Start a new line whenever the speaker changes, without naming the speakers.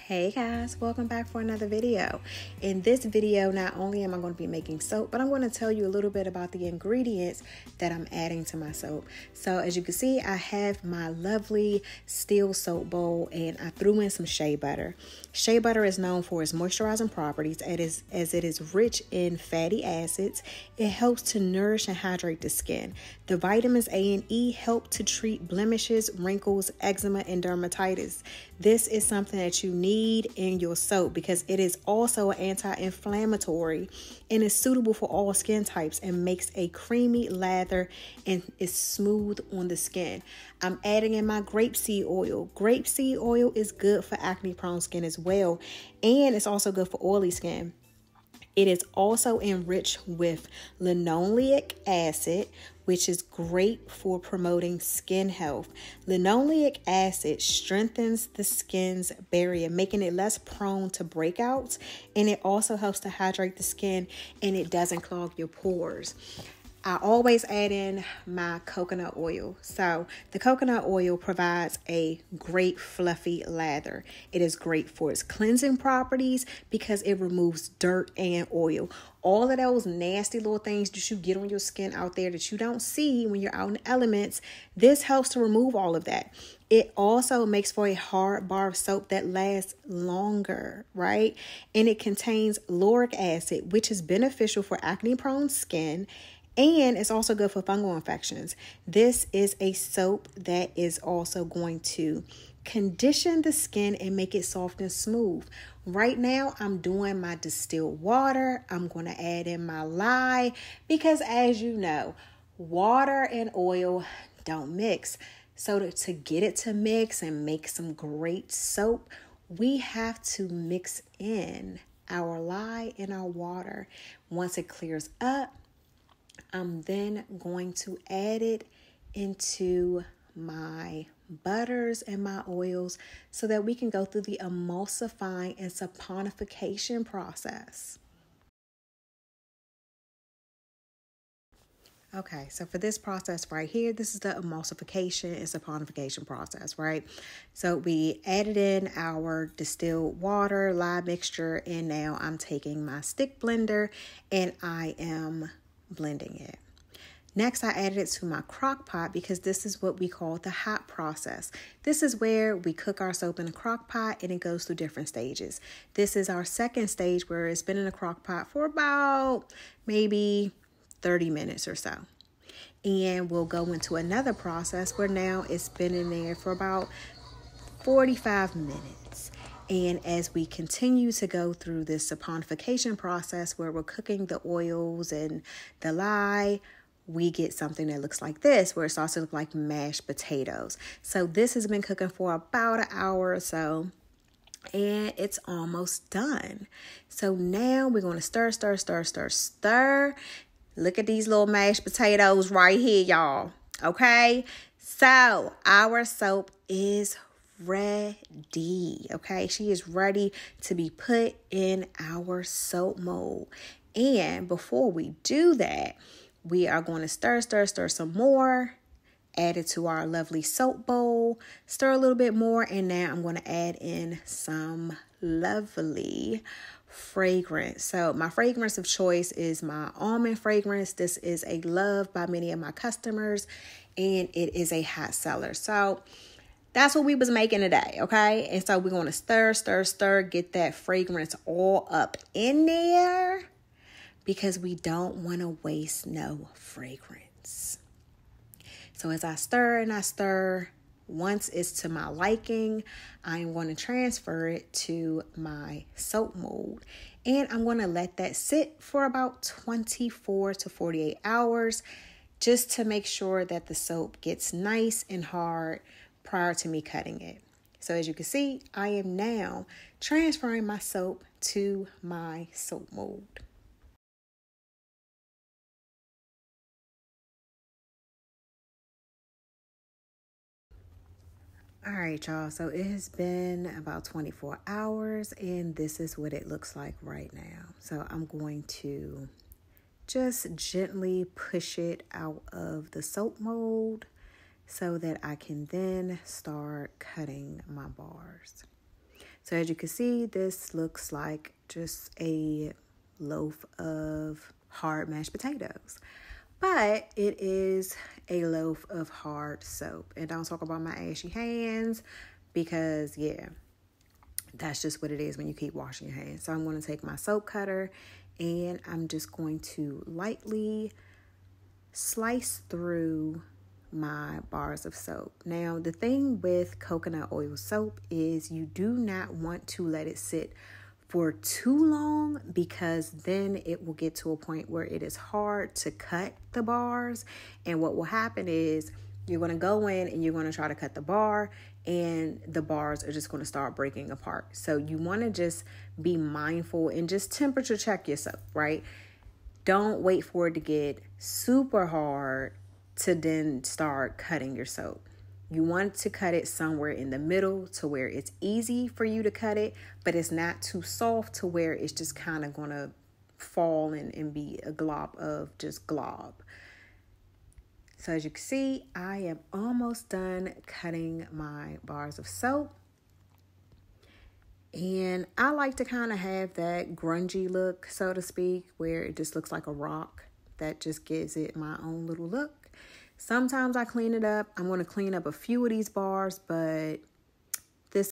Hey guys, welcome back for another video. In this video, not only am I going to be making soap, but I'm going to tell you a little bit about the ingredients that I'm adding to my soap. So as you can see, I have my lovely steel soap bowl and I threw in some shea butter. Shea butter is known for its moisturizing properties as it is rich in fatty acids. It helps to nourish and hydrate the skin. The vitamins A and E help to treat blemishes, wrinkles, eczema, and dermatitis. This is something that you need in your soap because it is also anti-inflammatory and is suitable for all skin types and makes a creamy lather and is smooth on the skin. I'm adding in my grapeseed oil. Grapeseed oil is good for acne-prone skin as well, and it's also good for oily skin. It is also enriched with linoleic acid, which is great for promoting skin health. Linoleic acid strengthens the skin's barrier, making it less prone to breakouts, and it also helps to hydrate the skin, and it doesn't clog your pores. I always add in my coconut oil. So the coconut oil provides a great fluffy lather. It is great for its cleansing properties because it removes dirt and oil. All of those nasty little things that you get on your skin out there that you don't see when you're out in the elements, this helps to remove all of that. It also makes for a hard bar of soap that lasts longer, right? And it contains lauric acid, which is beneficial for acne-prone skin. And it's also good for fungal infections. This is a soap that is also going to condition the skin and make it soft and smooth. Right now, I'm doing my distilled water. I'm going to add in my lye because, as you know, water and oil don't mix. So to get it to mix and make some great soap, we have to mix in our lye and our water. Once it clears up, I'm then going to add it into my butters and my oils so that we can go through the emulsifying and saponification process. Okay, so for this process right here, this is the emulsification and saponification process, right? So we added in our distilled water, lye mixture, and now I'm taking my stick blender and I am blending it. Next, I added it to my crock pot because this is what we call the hot process. This is where we cook our soap in a crock pot and it goes through different stages. This is our second stage where it's been in a crock pot for about maybe 30 minutes or so. And we'll go into another process where now it's been in there for about 45 minutes. And as we continue to go through this saponification process where we're cooking the oils and the lye, we get something that looks like this, where it starts to look like mashed potatoes. So this has been cooking for about an hour or so, and it's almost done. So now we're going to stir. Look at these little mashed potatoes right here, y'all. Okay, so our soap is ready. Okay, she is ready to be put in our soap mold. And before we do that, we are going to stir some more, add it to our lovely soap bowl, stir a little bit more, and now I'm going to add in some lovely fragrance. So my fragrance of choice is my almond fragrance. This is a love by many of my customers, and it is a hot seller. So that's what we was making today, okay? And so we're going to stir, get that fragrance all up in there because we don't want to waste no fragrance. So as I stir, once it's to my liking, I'm going to transfer it to my soap mold. And I'm going to let that sit for about 24 to 48 hours just to make sure that the soap gets nice and hard prior to me cutting it. So as you can see, I am now transferring my soap to my soap mold. All right, y'all, so it has been about 24 hours and this is what it looks like right now. So I'm going to just gently push it out of the soap mold so that I can then start cutting my bars. So as you can see, this looks like just a loaf of hard mashed potatoes. But it is a loaf of hard soap. And don't talk about my ashy hands because, yeah, that's just what it is when you keep washing your hands. So I'm going to take my soap cutter and I'm just going to lightly slice through my bars of soap. Now, the thing with coconut oil soap is you do not want to let it sit for too long because then it will get to a point where it is hard to cut the bars. And what will happen is you're going to go in and you're going to try to cut the bar and the bars are just going to start breaking apart. So you want to just be mindful and just temperature check your soap, right? Don't wait for it to get super hard to then start cutting your soap. You want to cut it somewhere in the middle to where it's easy for you to cut it, but it's not too soft to where it's just kind of going to fall and be a glob of just glob. So as you can see, I am almost done cutting my bars of soap. And I like to kind of have that grungy look, so to speak, where it just looks like a rock. That just gives it my own little look. Sometimes I clean it up. I'm going to clean up a few of these bars, but